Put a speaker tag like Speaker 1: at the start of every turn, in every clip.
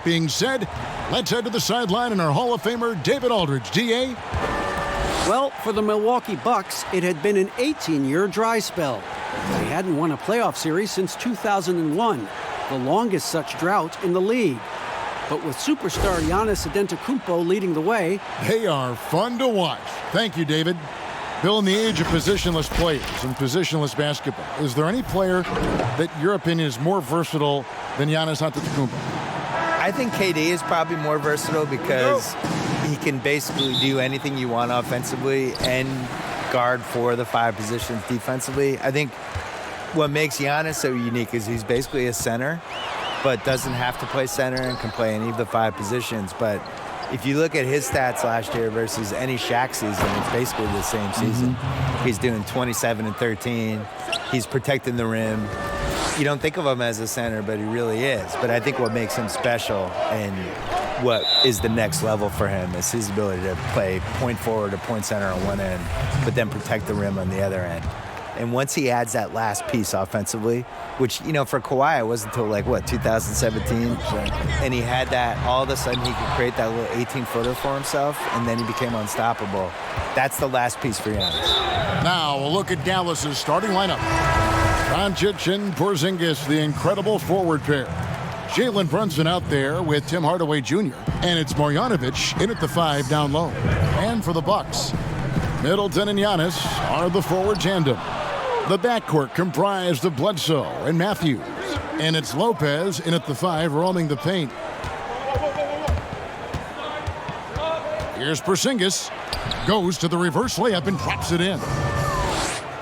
Speaker 1: being said, let's head to the sideline and our Hall of Famer, David Aldridge. DA?
Speaker 2: Well, for the Milwaukee Bucks, it had been an 18-year dry spell. They hadn't won a playoff series since 2001, the longest such drought in the league. But with superstar Giannis Antetokounmpo leading the way,
Speaker 1: they are fun to watch. Thank you, David. Bill, in the age of positionless players and positionless basketball, is there any player that your opinion is more versatile than Giannis Antetokounmpo?
Speaker 3: I think KD is probably more versatile because he can basically do anything you want offensively and guard for the 5 positions defensively. I think what makes Giannis so unique is he's basically a center, but doesn't have to play center and can play any of the 5 positions. But if you look at his stats last year versus any Shaq season, it's basically the same season. He's doing 27 and 13. He's protecting the rim. You don't think of him as a center, but he really is. But I think what makes him special and what is the next level for him is his ability to play point forward or point center on one end, but then protect the rim on the other end. And once he adds that last piece offensively, which, you know, for Kawhi, it wasn't until, 2017? And he had that, all of a sudden he could create that little 18-footer for himself, and then he became unstoppable. That's the last piece for Giannis.
Speaker 1: Now, a look at Dallas's starting lineup. Doncic and Porzingis, the incredible forward pair. Jalen Brunson out there with Tim Hardaway Jr. And it's Marjanovic in at the 5 down low. And for the Bucks, Middleton and Giannis are the forward tandem. The backcourt comprised of Bledsoe and Matthews. And it's Lopez in at the 5 roaming the paint. Here's Porzingis. Goes to the reverse layup and drops it in.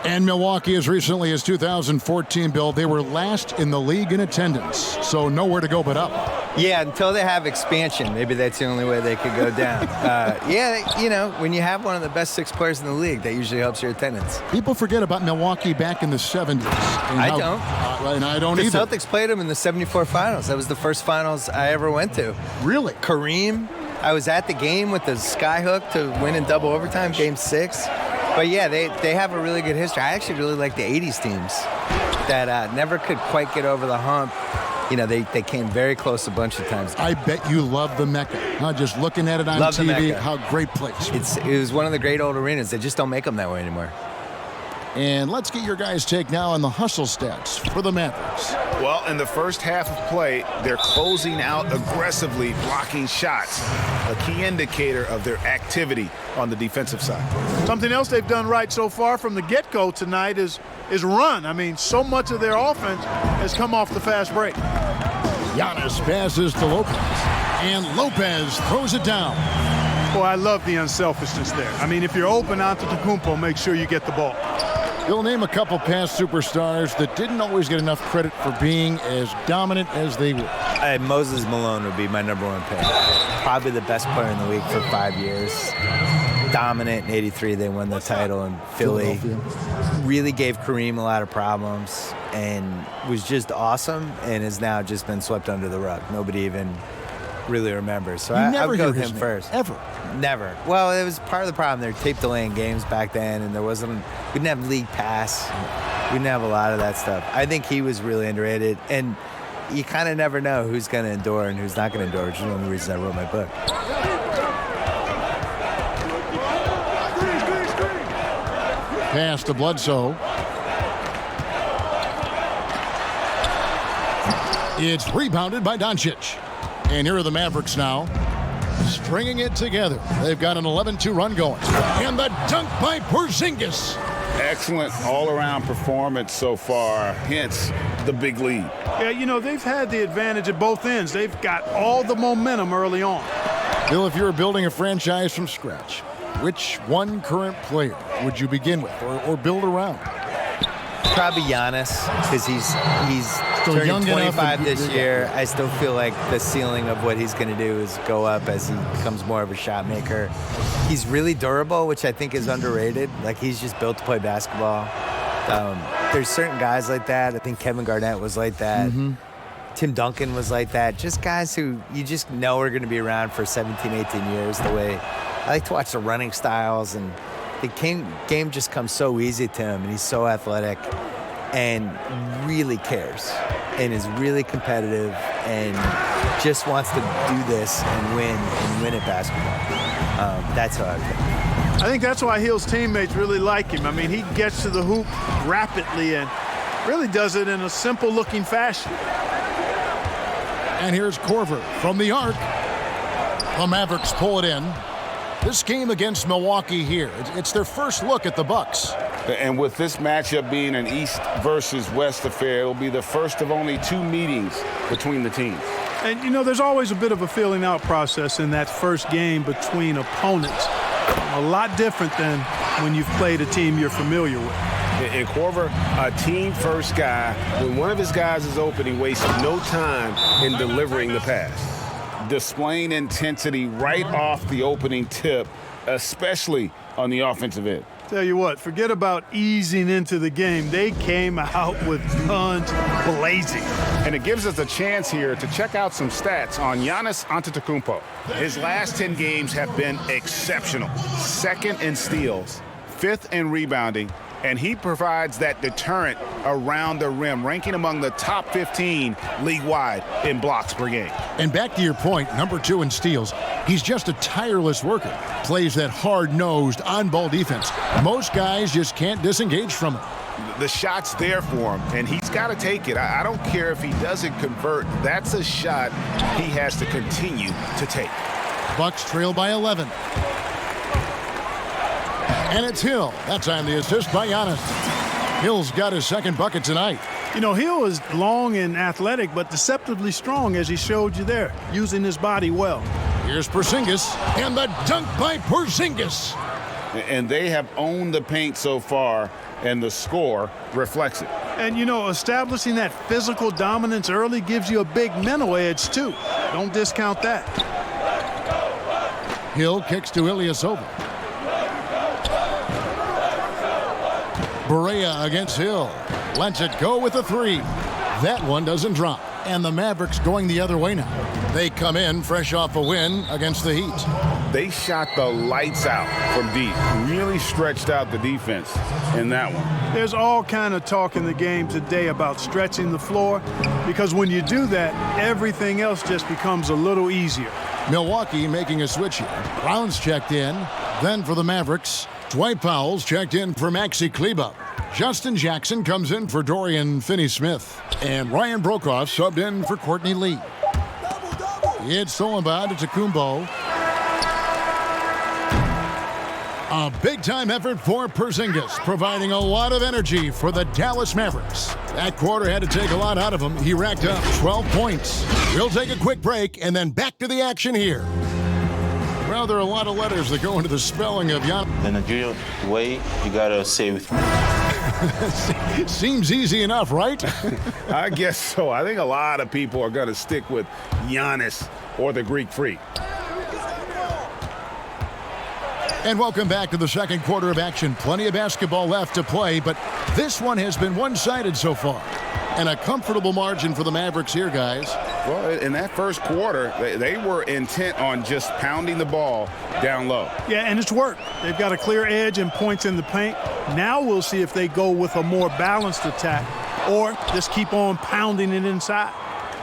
Speaker 1: And Milwaukee, as recently as 2014, Bill, they were last in the league in attendance. So nowhere to go but up.
Speaker 3: Yeah, until they have expansion. Maybe that's the only way they could go down. When you have one of the best 6 players in the league, that usually helps your attendance.
Speaker 1: People forget about Milwaukee back in the 70s.
Speaker 3: I don't.
Speaker 1: And I don't either.
Speaker 3: The Celtics played them in the 74 finals. That was the first finals I ever went to.
Speaker 1: Really?
Speaker 3: Kareem. I was at the game with the skyhook to win in double overtime, game 6. But yeah, they have a really good history. I actually really like the 80s teams that never could quite get over the hump. You know, they came very close a bunch of times.
Speaker 1: I bet you love the Mecca. Just looking at it on TV, how great place.
Speaker 3: It was one of the great old arenas. They just don't make them that way anymore.
Speaker 1: And let's get your guys' take now on the hustle stats for the Mavericks.
Speaker 4: Well, in the first half of play, they're closing out aggressively, blocking shots, a key indicator of their activity on the defensive side.
Speaker 5: Something else they've done right so far from the get-go tonight is run. I mean, so much of their offense has come off the fast break.
Speaker 1: Giannis passes to Lopez, and Lopez throws it down.
Speaker 5: Boy, I love the unselfishness there. I mean, if you're open Antetokounmpo, make sure you get the ball.
Speaker 1: You'll name a couple past superstars that didn't always get enough credit for being as dominant as they were.
Speaker 3: Moses Malone would be my number 1 pick. Probably the best player in the league for 5 years. Dominant in '83, they won the title in Philly. Really gave Kareem a lot of problems and was just awesome and has now just been swept under the rug. Nobody even really remembers. So I would go with him first.
Speaker 1: Ever?
Speaker 3: Never. Well, it was part of the problem. They were tape delaying games back then, and we didn't have league pass. We didn't have a lot of that stuff. I think he was really underrated, and you kind of never know who's going to endure and who's not going to endure, which is one of the reasons I wrote my book.
Speaker 1: Pass to Bledsoe. It's rebounded by Doncic. And here are the Mavericks now, stringing it together. They've got an 11-2 run going. And the dunk by Porzingis.
Speaker 4: Excellent all-around performance so far, hence the big lead.
Speaker 5: Yeah, you know, they've had the advantage at both ends. They've got all the momentum early on.
Speaker 1: Bill, if you were building a franchise from scratch, which one current player would you begin with or build around?
Speaker 3: Probably Giannis, because he's turning 25 this year. I still feel like the ceiling of what he's going to do is go up as he becomes more of a shot maker. He's really durable, which I think is underrated. Like, he's just built to play basketball. There's certain guys like that. I think Kevin Garnett was like that. Tim Duncan was like that. Just guys who you just know are going to be around for 17, 18 years. The way I like to watch the running styles, and the game just comes so easy to him, and he's so athletic and really cares and is really competitive and just wants to do this and win at basketball. That's how I think.
Speaker 5: I think that's why Hill's teammates really like him. I mean, he gets to the hoop rapidly and really does it in a simple-looking fashion.
Speaker 1: And here's Korver from the arc. The Mavericks pull it in. This game against Milwaukee here, it's their first look at the Bucks.
Speaker 6: And with this matchup being an East versus West affair, it'll be the first of only 2 meetings between the teams.
Speaker 5: And, you know, there's always a bit of a filling out process in that first game between opponents. A lot different than when you've played a team you're familiar with.
Speaker 6: And Korver, a team-first guy, when one of his guys is open, he wastes no time in delivering the pass. Displaying intensity right off the opening tip, especially on the offensive end.
Speaker 5: Tell you what, forget about easing into the game. They came out with guns blazing.
Speaker 4: And it gives us a chance here to check out some stats on Giannis Antetokounmpo. His last 10 games have been exceptional. 2nd in steals, 5th in rebounding, and he provides that deterrent around the rim, ranking among the top 15 league-wide in blocks per game.
Speaker 1: And back to your point, number 2 in steals, he's just a tireless worker. Plays that hard-nosed, on-ball defense. Most guys just can't disengage from it.
Speaker 4: The shot's there for him, and he's got to take it. I don't care if he doesn't convert. That's a shot he has to continue to take.
Speaker 1: Bucks trail by 11. And it's Hill. That time the assist by Giannis. Hill's got his 2nd bucket tonight.
Speaker 5: You know, Hill is long and athletic, but deceptively strong, as he showed you there, using his body well.
Speaker 1: Here's Porzingis, and the dunk by Porzingis.
Speaker 6: And they have owned the paint so far, and the score reflects it.
Speaker 5: And, you know, establishing that physical dominance early gives you a big mental edge, too. Don't discount that.
Speaker 1: Hill kicks to Ilyasova. Barea against Hill. Lets it go with a 3. That one doesn't drop. And the Mavericks going the other way now. They come in fresh off a win against the Heat.
Speaker 6: They shot the lights out from deep. Really stretched out the defense in that one.
Speaker 5: There's all kind of talk in the game today about stretching the floor, because when you do that, everything else just becomes a little easier.
Speaker 1: Milwaukee making a switch here. Brown's checked in. Then for the Mavericks, Dwight Powell's checked in for Maxi Kleber. Justin Jackson comes in for Dorian Finney-Smith. And Ryan Brokoff subbed in for Courtney Lee. It's stolen by Antetokounmpo. A big-time effort for Porzingis, providing a lot of energy for the Dallas Mavericks. That quarter had to take a lot out of him. He racked up 12 points. We'll take a quick break and then back to the action here. Well, there are a lot of letters that go into the spelling of Giannis.
Speaker 7: The Nigerian way, you gotta say with
Speaker 1: Seems easy enough, right?
Speaker 6: I guess so. I think a lot of people are going to stick with Giannis or the Greek Freak.
Speaker 1: And welcome back to the second quarter of action. Plenty of basketball left to play, but this one has been one-sided so far. And a comfortable margin for the Mavericks here, guys.
Speaker 6: Well, in that first quarter, they were intent on just pounding the ball down low.
Speaker 5: Yeah, and it's worked. They've got a clear edge and points in the paint. Now we'll see if they go with a more balanced attack or just keep on pounding it inside.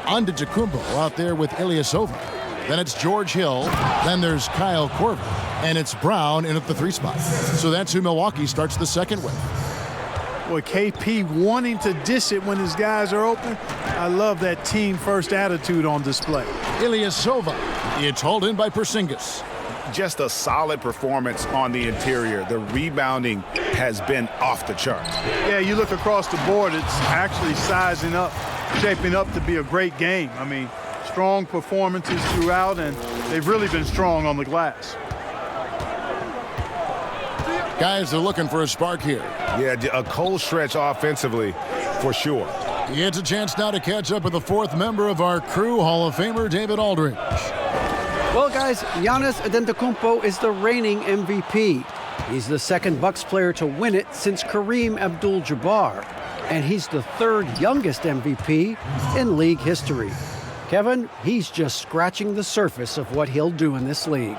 Speaker 1: Antetokounmpo out there with Ilyasova. Then it's George Hill. Then there's Kyle Korver. And it's Brown in at the 3 spot. So that's who Milwaukee starts the second with.
Speaker 5: Boy, KP wanting to dish it when his guys are open. I love that team-first attitude on display.
Speaker 1: Ilyasova. It's hauled in by Porzingis.
Speaker 4: Just a solid performance on the interior. The rebounding has been off the charts.
Speaker 5: Yeah, you look across the board, it's actually sizing up, shaping up to be a great game. I mean, strong performances throughout, and they've really been strong on the glass.
Speaker 1: Guys, they're looking for a spark here.
Speaker 4: Yeah, a cold stretch offensively for sure.
Speaker 1: It's a chance now to catch up with the 4th member of our crew, Hall of Famer David Aldridge.
Speaker 2: Well, guys, Giannis Antetokounmpo is the reigning MVP. He's the 2nd Bucks player to win it since Kareem Abdul-Jabbar. And he's the 3rd youngest MVP in league history. Kevin, he's just scratching the surface of what he'll do in this league.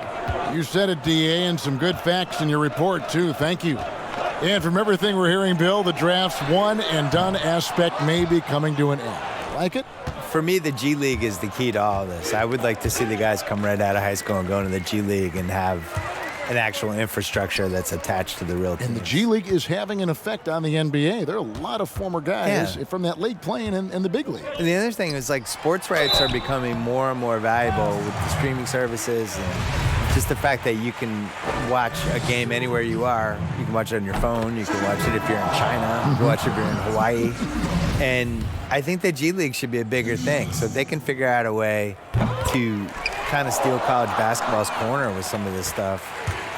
Speaker 1: You said it, DA, and some good facts in your report, too. Thank you. And from everything we're hearing, Bill, the draft's one and done aspect may be coming to an end. Like it?
Speaker 3: for me, the G League is the key to all this. I would like to see the guys come right out of high school and go into the G League and have an actual infrastructure that's attached to the real team.
Speaker 1: And the G League is having an effect on the NBA. There are a lot of former guys from that league playing in the big league.
Speaker 3: And the other thing is, like, sports rights are becoming more and more valuable with the streaming services and just the fact that you can watch a game anywhere you are. You can watch it on your phone. You can watch it if you're in China. You can watch it if you're in Hawaii. And I think the G League should be a bigger thing, so they can figure out a way to kind of steal college basketball's corner with some of this stuff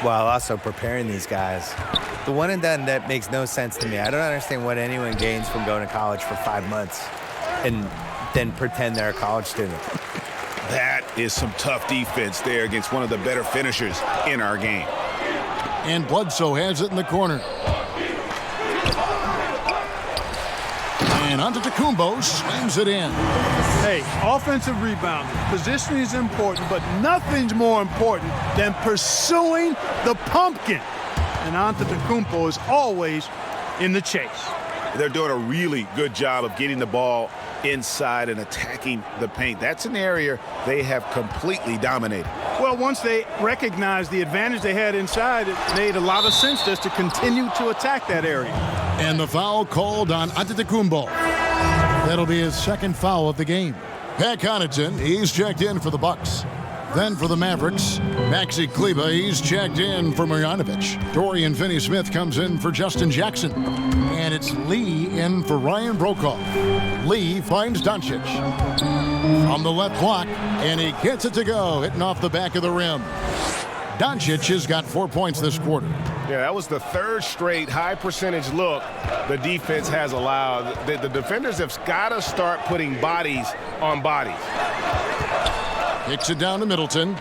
Speaker 3: while also preparing these guys. The one and done, that makes no sense to me. I don't understand what anyone gains from going to college for 5 months and then pretend they're a college student.
Speaker 4: That is some tough defense there against one of the better finishers in our game.
Speaker 1: And Bledsoe has it in the corner. And Antetokounmpo slams it in.
Speaker 5: Hey, offensive rebounding. Positioning is important, but nothing's more important than pursuing the pumpkin. And Antetokounmpo is always in the chase.
Speaker 4: They're doing a really good job of getting the ball inside and attacking the paint. That's an area they have completely dominated.
Speaker 5: Well, once they recognized the advantage they had inside, it made a lot of sense just to continue to attack that area.
Speaker 1: And the foul called on Antetokounmpo. That'll be his second foul of the game. Pat Connaughton, he's checked in for the Bucks. Then for the Mavericks, Maxi Kleber, he's checked in for Marjanovic. Dorian Finney-Smith comes in for Justin Jackson. And it's Lee in for Ryan Brokaw. Lee finds Doncic from the left block, and he gets it to go, hitting off the back of the rim. Doncic has got 4 points this quarter.
Speaker 6: Yeah, that was the third straight high percentage look the defense has allowed. The defenders have got to start putting bodies on bodies.
Speaker 1: Kicks it down to Middleton.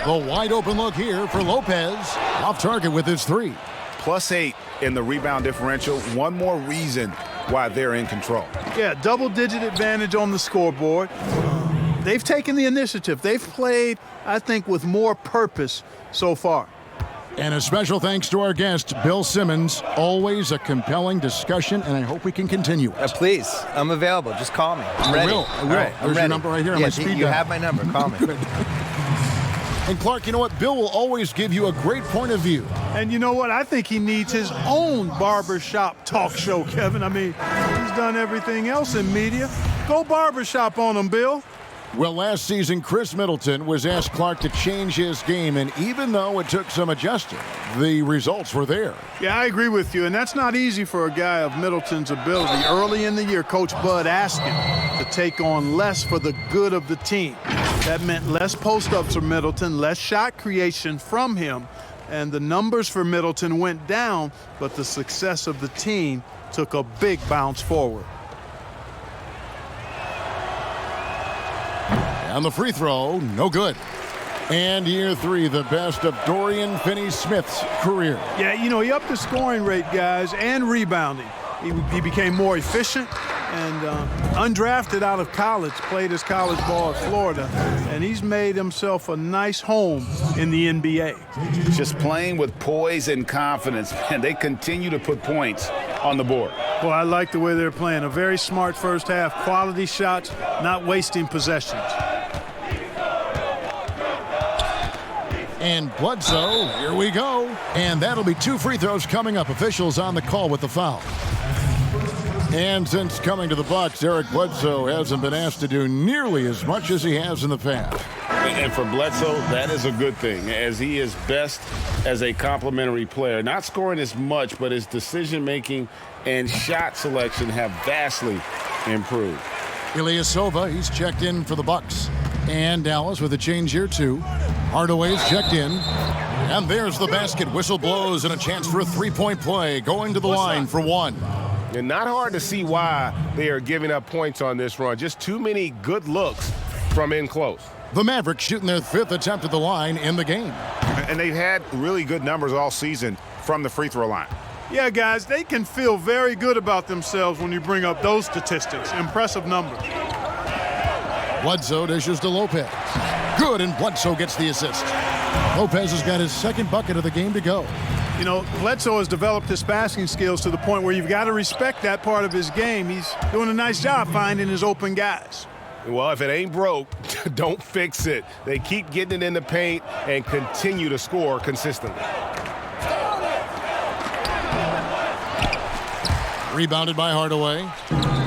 Speaker 1: The wide open look here for Lopez. Off target with his three.
Speaker 4: +8 in the rebound differential. One more reason why they're in control.
Speaker 5: Yeah, double-digit advantage on the scoreboard. They've taken the initiative. They've played, I think, with more purpose so far.
Speaker 1: And a special thanks to our guest, Bill Simmons. Always a compelling discussion, and I hope we can continue it.
Speaker 3: Please, I'm available. Just call me. I'm ready.
Speaker 1: I will.
Speaker 3: All right, I'm
Speaker 1: There's
Speaker 3: ready.
Speaker 1: your number right here on my
Speaker 3: Yes,
Speaker 1: speed
Speaker 3: you
Speaker 1: dial.
Speaker 3: have my number. Call me.
Speaker 1: And Clark, you know what? Bill will always give you a great point of view.
Speaker 5: And you know what? I think he needs his own barbershop talk show, Kevin. I mean, he's done everything else in media. Go barbershop on him, Bill.
Speaker 1: Well, last season, Chris Middleton was asked Clark to change his game, and even though it took some adjusting, the results were there.
Speaker 5: Yeah, I agree with you, and that's not easy for a guy of Middleton's ability. Early in the year, Coach Bud asked him to take on less for the good of the team. That meant less post-ups for Middleton, less shot creation from him, and the numbers for Middleton went down, but the success of the team took a big bounce forward.
Speaker 1: And the free throw, no good. And year three, the best of Dorian Finney-Smith's career.
Speaker 5: Yeah, you know, he upped his scoring rate, guys, and rebounding. He became more efficient and undrafted out of college, played his college ball at Florida, and he's made himself a nice home in the NBA.
Speaker 4: Just playing with poise and confidence, and they continue to put points on the board.
Speaker 5: Well, I like the way they're playing. A very smart first half, quality shots, not wasting possessions.
Speaker 1: And Bledsoe, here we go. And that'll be 2 free throws coming up. Officials on the call with the foul. And since coming to the Bucks, Eric Bledsoe hasn't been asked to do nearly as much as he has in the past.
Speaker 6: And for Bledsoe, that is a good thing, as he is best as a complementary player. Not scoring as much, but his decision-making and shot selection have vastly improved.
Speaker 1: Ilyasova, he's checked in for the Bucks. And Dallas with a change here, too. Hardaway's checked in. And there's the basket. Whistle blows and a chance for a three-point play. Going to the line for one.
Speaker 6: And not hard to see why they are giving up points on this run. Just too many good looks from in close.
Speaker 1: The Mavericks shooting their 5th attempt at the line in the game.
Speaker 4: And they've had really good numbers all season from the free throw line.
Speaker 5: Yeah, guys, they can feel very good about themselves when you bring up those statistics. Impressive numbers.
Speaker 1: Bledsoe dishes to Lopez. Good, and Bledsoe gets the assist. Lopez has got his 2nd bucket of the game to go.
Speaker 5: You know, Bledsoe has developed his passing skills to the point where you've got to respect that part of his game. He's doing a nice job finding his open guys.
Speaker 6: Well, if it ain't broke, don't fix it. They keep getting it in the paint and continue to score consistently.
Speaker 1: Rebounded by Hardaway.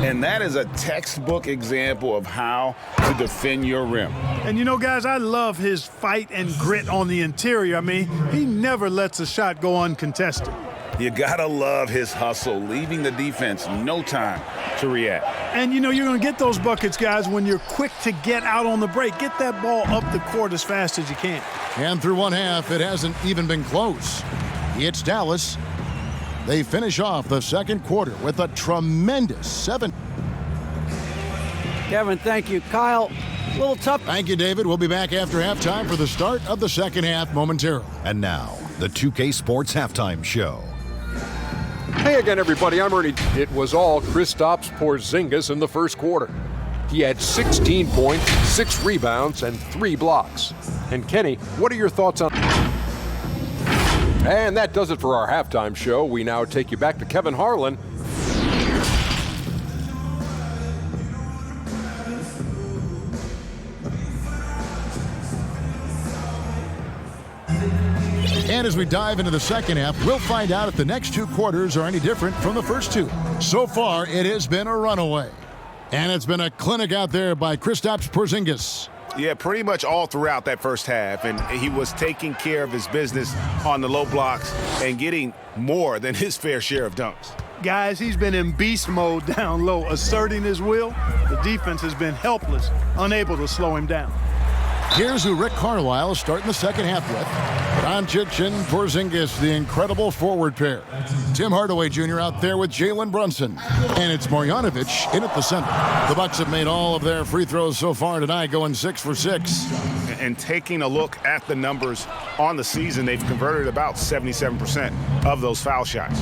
Speaker 6: And that is a textbook example of how to defend your rim.
Speaker 5: And you know, guys, I love his fight and grit on the interior. I mean, he never lets a shot go uncontested.
Speaker 6: You gotta love his hustle, leaving the defense no time to react.
Speaker 5: And you know, you're gonna get those buckets, guys, when you're quick to get out on the break. Get that ball up the court as fast as you can.
Speaker 1: And through one half, it hasn't even been close. It's Dallas. They finish off the second quarter with a tremendous 7.
Speaker 2: Kevin, thank you. Kyle, a little tough.
Speaker 1: Thank you, David. We'll be back after halftime for the start of the second half momentarily.
Speaker 8: And now, the 2K Sports Halftime Show.
Speaker 9: Hey again, everybody. I'm Ernie. It was all Kristaps Porzingis in the first quarter. He had 16 points, 6 rebounds, and 3 blocks. And Kenny, what are your thoughts on... And that does it for our halftime show. We now take you back to Kevin Harlan.
Speaker 1: And as we dive into the second half, we'll find out if the next 2 quarters are any different from the first 2. So far, it has been a runaway. And it's been a clinic out there by Kristaps Porzingis.
Speaker 4: Yeah, pretty much all throughout that first half, and he was taking care of his business on the low blocks and getting more than his fair share of dunks.
Speaker 5: Guys, he's been in beast mode down low, asserting his will. The defense has been helpless, unable to slow him down.
Speaker 1: Here's who Rick Carlisle is starting the second half with. Doncic and Porzingis, the incredible forward pair. Tim Hardaway Jr. out there with Jalen Brunson. And it's Marjanovic in at the center. The Bucks have made all of their free throws so far tonight, going 6 for 6.
Speaker 4: And taking a look at the numbers on the season, they've converted about 77% of those foul shots.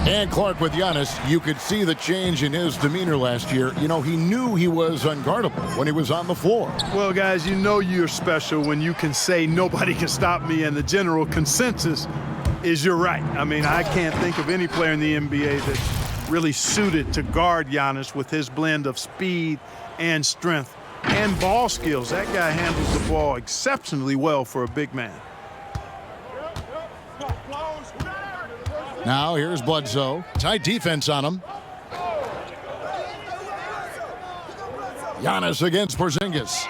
Speaker 1: And Clark with Giannis, you could see the change in his demeanor last year. You know, he knew he was unguardable when he was on the floor.
Speaker 5: Well, guys, you know you're special when you can say nobody can stop me, and the general consensus is you're right. I mean, I can't think of any player in the NBA that's really suited to guard Giannis with his blend of speed and strength and ball skills. That guy handles the ball exceptionally well for a big man.
Speaker 1: Now here's Bledsoe. Tight defense on him. Giannis against Porzingis.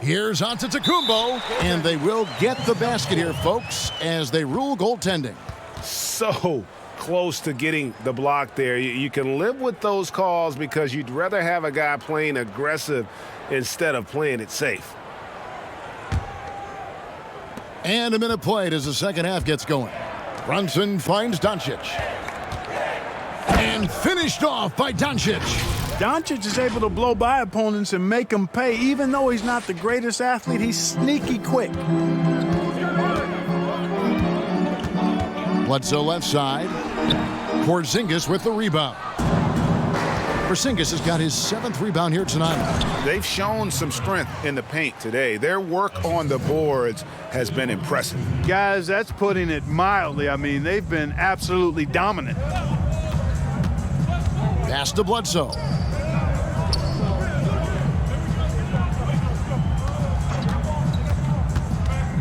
Speaker 1: Here's Antetokounmpo, and they will get the basket here, folks, as they rule goaltending.
Speaker 4: So close to getting the block there. You can live with those calls because you'd rather have a guy playing aggressive instead of playing it safe.
Speaker 1: And a minute played as the second half gets going. Brunson finds Doncic. And finished off by Doncic.
Speaker 5: Doncic is able to blow by opponents and make them pay. Even though he's not the greatest athlete, he's sneaky quick.
Speaker 1: Bledsoe left side. Porzingis with the rebound. Porzingis has got his 7th rebound here tonight.
Speaker 4: They've shown some strength in the paint today. Their work on the boards has been impressive.
Speaker 5: Guys, that's putting it mildly. I mean, they've been absolutely dominant.
Speaker 1: Pass to Bledsoe.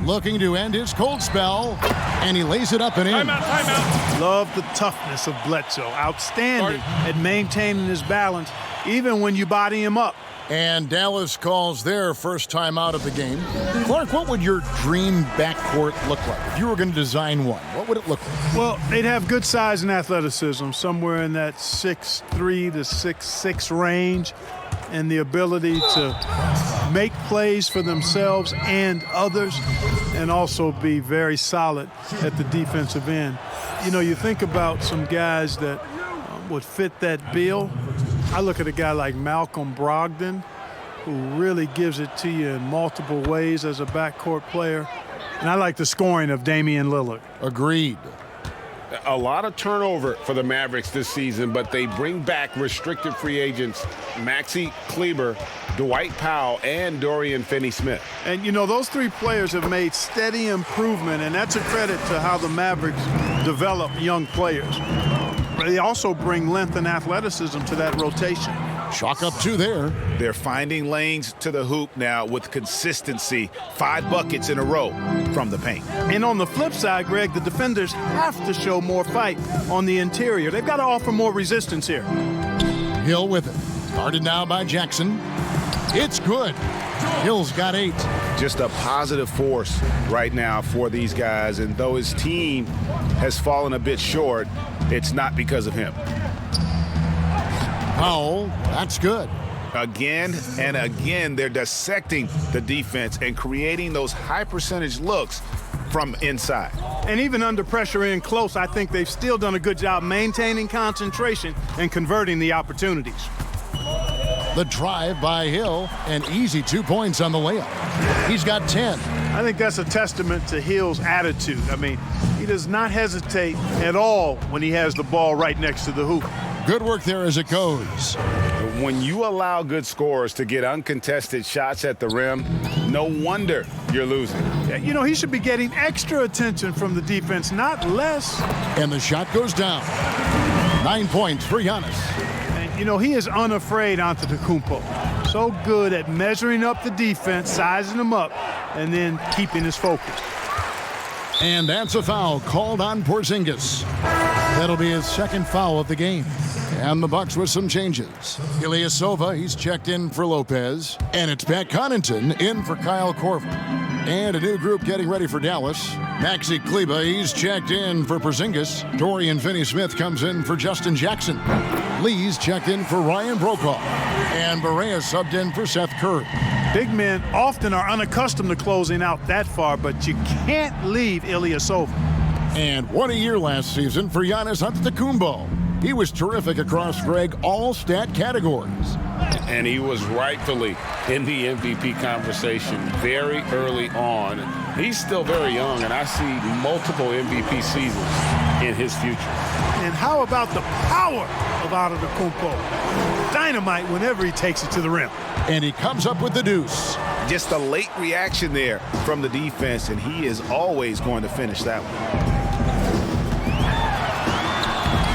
Speaker 1: Looking to end his cold spell, and he lays it up and in.
Speaker 5: Timeout. Love the toughness of Bledsoe. Outstanding at maintaining his balance, even when you body him up.
Speaker 1: And Dallas calls their first time out of the game. Clark, what would your dream backcourt look like? If you were going to design one, what would it look like?
Speaker 5: Well, they'd have good size and athleticism, somewhere in that 6'3" to 6'6" range, and the ability to make plays for themselves and others, and also be very solid at the defensive end. You know, you think about some guys that would fit that bill. I look at a guy like Malcolm Brogdon, who really gives it to you in multiple ways as a backcourt player. And I like the scoring of Damian Lillard.
Speaker 1: Agreed.
Speaker 6: A lot of turnover for the Mavericks this season, but they bring back restricted free agents Maxi Kleber, Dwight Powell, and Dorian Finney-Smith.
Speaker 5: And, you know, those 3 players have made steady improvement, and that's a credit to how the Mavericks develop young players. They also bring length and athleticism to that rotation.
Speaker 1: Chalk up 2 there.
Speaker 4: They're finding lanes to the hoop now with consistency. 5 buckets in a row from the paint.
Speaker 5: And on the flip side, Greg, the defenders have to show more fight on the interior. They've got to offer more resistance here.
Speaker 1: Hill with it. Guarded now by Jackson. It's good. Hill's got 8.
Speaker 4: Just a positive force right now for these guys. And though his team has fallen a bit short, it's not because of him.
Speaker 1: Powell, that's good.
Speaker 4: Again and again, they're dissecting the defense and creating those high percentage looks from inside.
Speaker 5: And even under pressure in close, I think they've still done a good job maintaining concentration and converting the opportunities.
Speaker 1: The drive by Hill, an easy 2 points on the layup. He's got 10.
Speaker 5: I think that's a testament to Hill's attitude. I mean, he does not hesitate at all when he has the ball right next to the hoop.
Speaker 1: Good work there as it goes.
Speaker 4: When you allow good scorers to get uncontested shots at the rim, no wonder you're losing.
Speaker 5: You know, he should be getting extra attention from the defense, not less.
Speaker 1: And the shot goes down. 9 points for Giannis.
Speaker 5: And, you know, he is unafraid Antetokounmpo. So good at measuring up the defense, sizing them up, and then keeping his focus.
Speaker 1: And that's a foul called on Porzingis. That'll be his second foul of the game. And the Bucks with some changes. Ilyasova, he's checked in for Lopez. And it's Pat Connaughton in for Kyle Korver. And a new group getting ready for Dallas. Maxi Kleber, he's checked in for Porzingis. Dorian Finney-Smith comes in for Justin Jackson. Lee's checked in for Ryan Brokaw. And Barea subbed in for Seth Curry.
Speaker 5: Big men often are unaccustomed to closing out that far, but you can't leave Ilyasova.
Speaker 1: And what a year last season for Giannis Antetokounmpo. He was terrific across, Greg, all stat categories.
Speaker 6: And he was rightfully in the MVP conversation very early on. He's still very young, and I see multiple MVP seasons in his future.
Speaker 5: And how about the power of Antetokounmpo? Dynamite whenever he takes it to the rim.
Speaker 1: And he comes up with the deuce.
Speaker 4: Just a late reaction there from the defense, and he is always going to finish that one.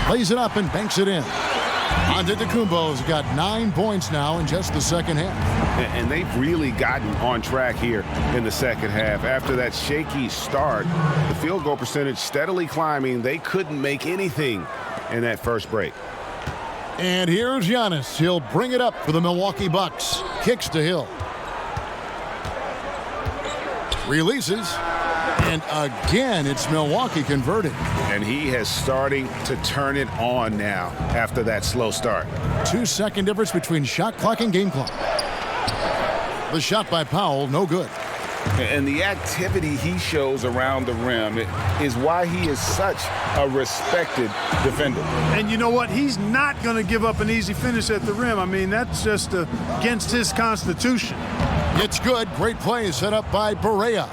Speaker 1: Plays it up and banks it in. Antetokounmpo's got 9 points now in just the second half.
Speaker 4: And they've really gotten on track here in the second half. After that shaky start, the field goal percentage steadily climbing. They couldn't make anything in that first break.
Speaker 1: And here's Giannis. He'll bring it up for the Milwaukee Bucks. Kicks to Hill. Releases. And again, it's Milwaukee converting.
Speaker 4: And he has starting to turn it on now after that slow start.
Speaker 1: 2-second difference between shot clock and game clock. The shot by Powell, no good.
Speaker 4: And the activity he shows around the rim is why he is such a respected defender.
Speaker 5: And you know what? He's not going to give up an easy finish at the rim. I mean, that's just against his constitution.
Speaker 1: It's good. Great play set up by Barea.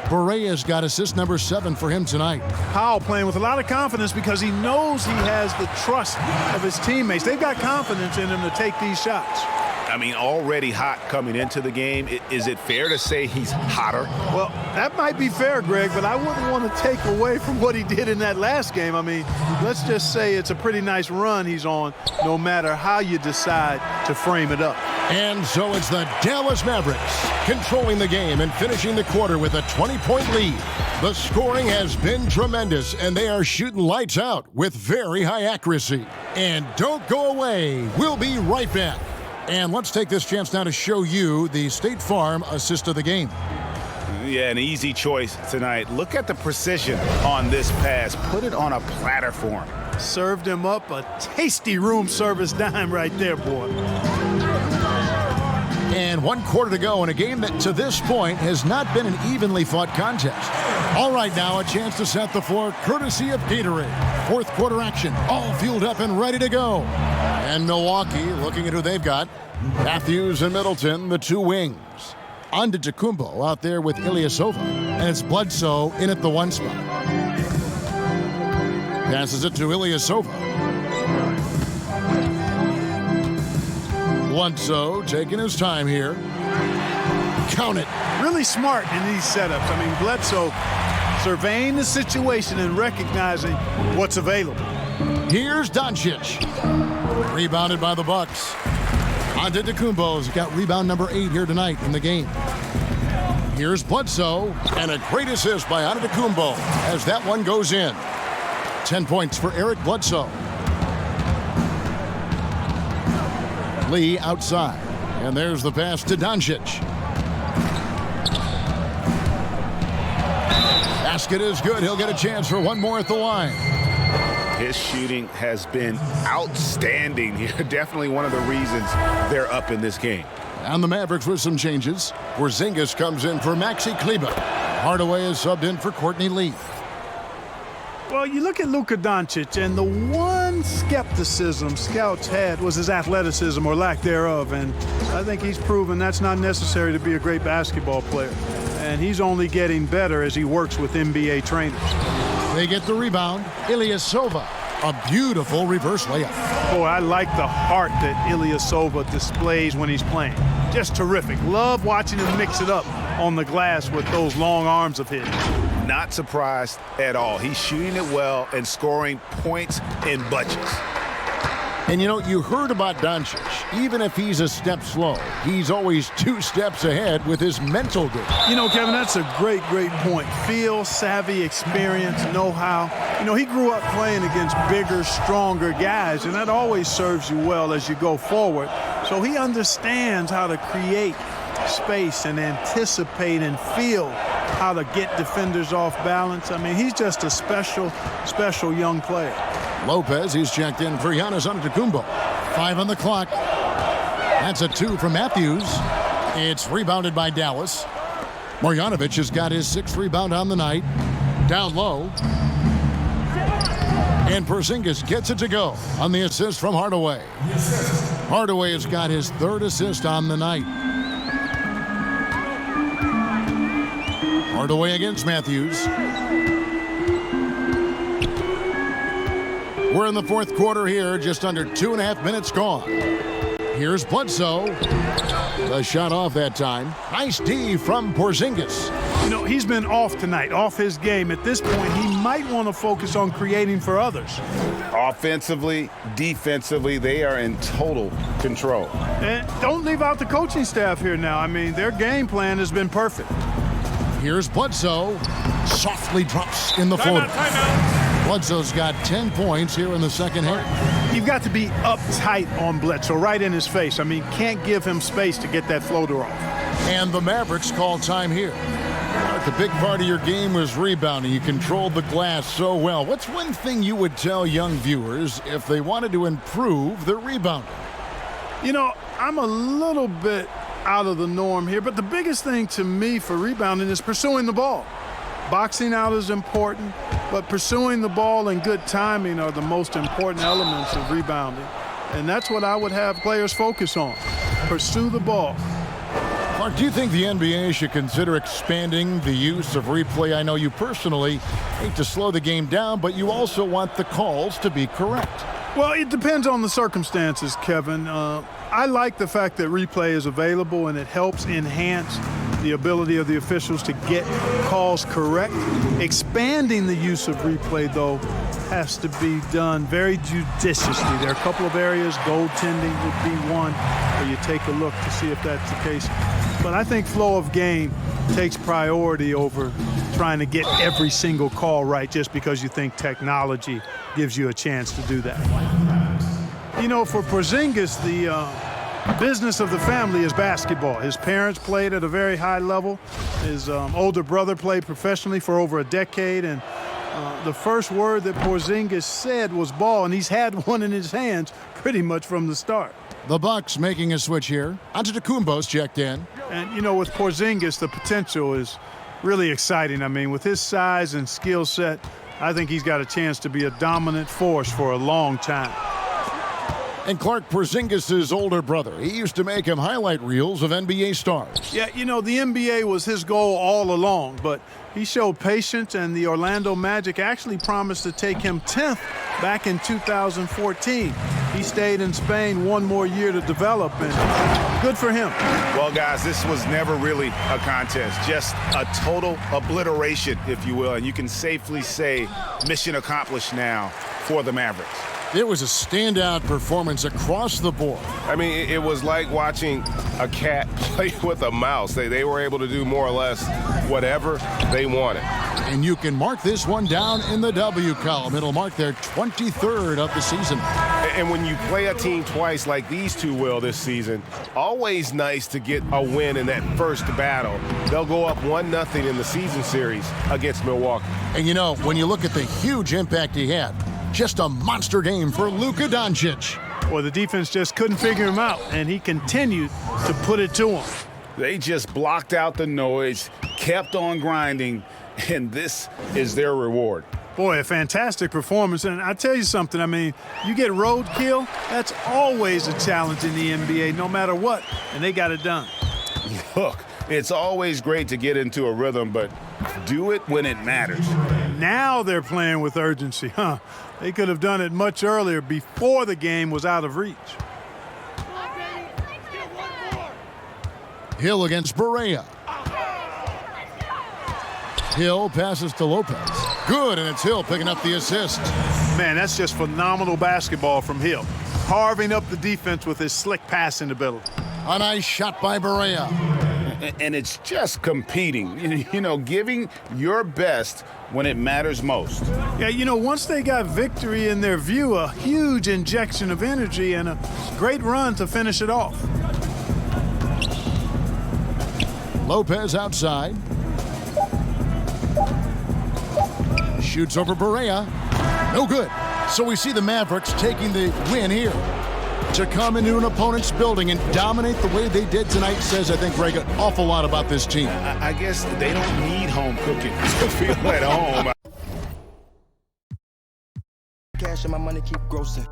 Speaker 1: Barea's got assist number 7 for him tonight.
Speaker 5: Powell playing with a lot of confidence because he knows he has the trust of his teammates. They've got confidence in him to take these shots.
Speaker 4: I mean, already hot coming into the game. Is it fair to say he's hotter?
Speaker 5: Well, that might be fair, Greg, but I wouldn't want to take away from what he did in that last game. I mean, let's just say it's a pretty nice run he's on, no matter how you decide to frame it up.
Speaker 1: And so it's the Dallas Mavericks controlling the game and finishing the quarter with a 20-point lead. The scoring has been tremendous, and they are shooting lights out with very high accuracy. And don't go away. We'll be right back. And let's take this chance now to show you the State Farm assist of the game.
Speaker 4: Yeah, an easy choice tonight. Look at the precision on this pass. Put it on a platter for him.
Speaker 5: Served him up a tasty room service dime right there, boy.
Speaker 1: And 1 quarter to go in a game that to this point has not been an evenly fought contest. All right, now a chance to set the floor courtesy of Gatorade. Fourth quarter action, all fueled up and ready to go. And Milwaukee, looking at who they've got, Matthews and Middleton, the 2 wings. Antetokounmpo out there with Ilyasova, and it's Bledsoe in at the 1 spot. Passes it to Ilyasova. Bledsoe taking his time here. Count it.
Speaker 5: Really smart in these setups. I mean, Bledsoe surveying the situation and recognizing what's available.
Speaker 1: Here's Doncic. Rebounded by the Bucks. Antetokounmpo's got rebound number 8 here tonight in the game. Here's Bledsoe, and a great assist by Antetokounmpo as that one goes in. 10 points for Eric Bledsoe. Lee outside, and there's the pass to Doncic. Basket is good. He'll get a chance for one more at the line.
Speaker 4: His shooting has been outstanding here. Definitely one of the reasons they're up in this game.
Speaker 1: And the Mavericks with some changes. Porzingis comes in for Maxi Kleber. Hardaway is subbed in for Courtney Lee.
Speaker 5: Well, you look at Luka Doncic, and the one skepticism scouts had was his athleticism or lack thereof, and I think he's proven that's not necessary to be a great basketball player. And he's only getting better as he works with NBA trainers.
Speaker 1: They get the rebound. Ilyasova, a beautiful reverse layup.
Speaker 5: Boy, I like the heart that Ilyasova displays when he's playing. Just terrific. Love watching him mix it up on the glass with those long arms of his.
Speaker 4: Not surprised at all. He's shooting it well and scoring points in bunches.
Speaker 1: And you know, you heard about Doncic. Even if he's a step slow, he's always 2 steps ahead with his mental game.
Speaker 5: You know, Kevin, that's a great point. Feel, savvy, experience, know-how. You know, he grew up playing against bigger, stronger guys, and that always serves you well as you go forward. So he understands how to create space and anticipate and feel how to get defenders off balance. I mean, he's just a special young player.
Speaker 1: Lopez, he's checked in for Giannis Antetokounmpo. 5 on the clock. That's a 2 from Matthews. It's rebounded by Dallas. Marjanovic has got his 6th rebound on the night. Down low. And Porzingis gets it to go on the assist from Hardaway. Hardaway has got his 3rd assist on the night. Hardaway against Matthews. We're in the 4th quarter here, just under 2.5 minutes gone. Here's Bledsoe. The shot off that time. Nice D from Porzingis.
Speaker 5: You know, he's been off tonight, off his game. At this point, he might want to focus on creating for others.
Speaker 4: Offensively, defensively, they are in total control.
Speaker 5: And don't leave out the coaching staff here now. I mean, their game plan has been perfect.
Speaker 1: Here's Bledsoe. Softly drops in the floater. Bledsoe's got 10 points here in the second half.
Speaker 5: You've got to be uptight on Bledsoe, right in his face. I mean, can't give him space to get that floater off.
Speaker 1: And the Mavericks call time here. The big part of your game was rebounding. You controlled the glass so well. What's one thing you would tell young viewers if they wanted to improve their rebounding?
Speaker 5: You know, I'm a little bit out of the norm here, but the biggest thing to me for rebounding is pursuing the ball. Boxing out is important, but pursuing the ball and good timing are the most important elements of rebounding. And that's what I would have players focus on. Pursue the ball.
Speaker 1: Mark, do you think the NBA should consider expanding the use of replay? I know you personally hate to slow the game down, but you also want the calls to be correct.
Speaker 5: Well, it depends on the circumstances, Kevin. I like the fact that replay is available and it helps enhance the ability of the officials to get calls correct. Expanding the use of replay, though, has to be done very judiciously. There are a couple of areas, goaltending would be one, where you take a look to see if that's the case. But I think flow of game takes priority over trying to get every single call right just because you think technology gives you a chance to do that. You know, for Porzingis, the business of the family is basketball. His parents played at a very high level. His older brother played professionally for over a decade, and the first word that Porzingis said was ball, and he's had one in his hands pretty much from the start.
Speaker 1: The Bucks making a switch here. Antetokounmpo's checked in.
Speaker 5: And, you know, with Porzingis, the potential is really exciting. I mean, with his size and skill set, I think he's got a chance to be a dominant force for a long time.
Speaker 1: And Clark, Porzingis' older brother, he used to make him highlight reels of NBA stars.
Speaker 5: Yeah, you know, the NBA was his goal all along, but he showed patience, and the Orlando Magic actually promised to take him 10th back in 2014. He stayed in Spain one more year to develop, and good for him.
Speaker 4: Well, guys, this was never really a contest, just a total obliteration, if you will, and you can safely say mission accomplished now for the Mavericks.
Speaker 1: It was a standout performance across the board.
Speaker 6: I mean, it was like watching a cat play with a mouse. They were able to do more or less whatever they wanted.
Speaker 1: And you can mark this one down in the W column. It'll mark their 23rd of the season.
Speaker 6: And when you play a team twice like these two will this season, always nice to get a win in that first battle. They'll go up 1-0 in the season series against Milwaukee.
Speaker 1: And you know, when you look at the huge impact he had, just a monster game for Luka Doncic.
Speaker 5: Well, the defense just couldn't figure him out, and he continued to put it to him.
Speaker 4: They just blocked out the noise, kept on grinding, and this is their reward.
Speaker 5: Boy, a fantastic performance. And I tell you something, I mean, you get roadkill, that's always a challenge in the NBA, no matter what, and they got it done.
Speaker 4: Look, it's always great to get into a rhythm, but do it when it matters.
Speaker 5: Now they're playing with urgency, huh? They could have done it much earlier, before the game was out of reach.
Speaker 1: Hill against Barea. Hill passes to Lopez. Good, and it's Hill picking up the assist.
Speaker 5: Man, that's just phenomenal basketball from Hill. Carving up the defense with his slick passing ability.
Speaker 1: A nice shot by Barea.
Speaker 4: And it's just competing, you know, giving your best when it matters most.
Speaker 5: Yeah, you know, once they got victory in their view, a huge injection of energy and a great run to finish it off.
Speaker 1: Lopez outside. Shoots over Barea. No good. So we see the Mavericks taking the win here. To come into an opponent's building and dominate the way they did tonight says, I think, Greg, an awful lot about this team.
Speaker 4: I guess they don't need home cooking to feel at home.
Speaker 10: Cash and my money keep grossing.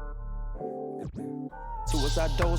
Speaker 10: Suicide doors.